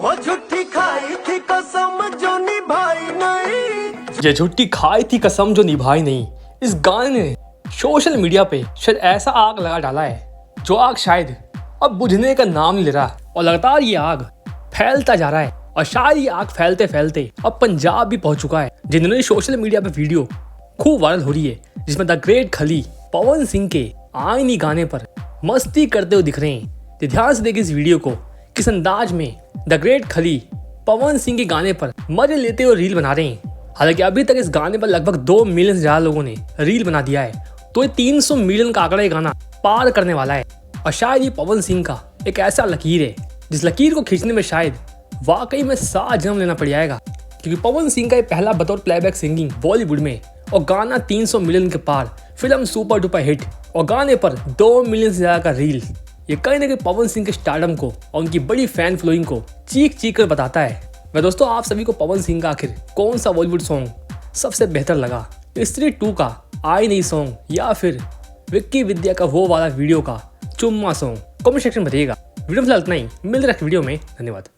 वो झूठी खाई थी कसम जो निभाई नहीं। ये झूठी खाई थी कसम जो निभाई नहीं, इस गाने ने सोशल मीडिया पे शायद ऐसा आग लगा डाला है जो आग शायद अब बुझने का नाम नहीं ले रहा, और लगातार ये आग फैलता जा रहा है। और शायद ये आग फैलते फैलते अब पंजाब भी पहुंच चुका है, जिन्होंने सोशल मीडिया पे वीडियो खूब वायरल हो रही है, जिसमें द ग्रेट खली पवन सिंह के आईनी गाने पर मस्ती करते हुए दिख रहे हैं। तो ध्यान से देखिए इस वीडियो को, किस अंदाज में द ग्रेट खली पवन सिंह के गाने पर मजे लेते हुए रील बना रहे हैं। हालांकि अभी तक इस गाने पर लगभग 2 मिलियन से ज्यादा लोगों ने रील बना दिया है, तो ये 300 मिलियन का आंकड़ा ये गाना पार करने वाला है। और शायद ये पवन सिंह का एक ऐसा लकीर है जिस लकीर को खींचने में शायद वाकई में 7 जन्म लेना पड़ जाएगा, क्योंकि पवन सिंह का ये पहला बतौर प्लेबैक सिंगिंग बॉलीवुड में, और गाना 300 मिलियन के पार, फिल्म सुपर डुपर हिट, और गाने पर 2 मिलियन से ज्यादा का रील। ये कहीं ना कहीं पवन सिंह के स्टारडम को और उनकी बड़ी फैन फॉलोइंग को चीख चीख कर बताता है। मैं दोस्तों आप सभी को पवन सिंह का आखिर कौन सा बॉलीवुड सॉन्ग सबसे बेहतर लगा, स्त्री 2 का आई नहीं सॉन्ग, या फिर विक्की विद्या का वो वाला वीडियो का चुम्मा सॉन्ग, कमेंट सेक्शन में बताइएगा। वीडियो फिलहाल इतना ही, मिलते हैं वीडियो में, धन्यवाद।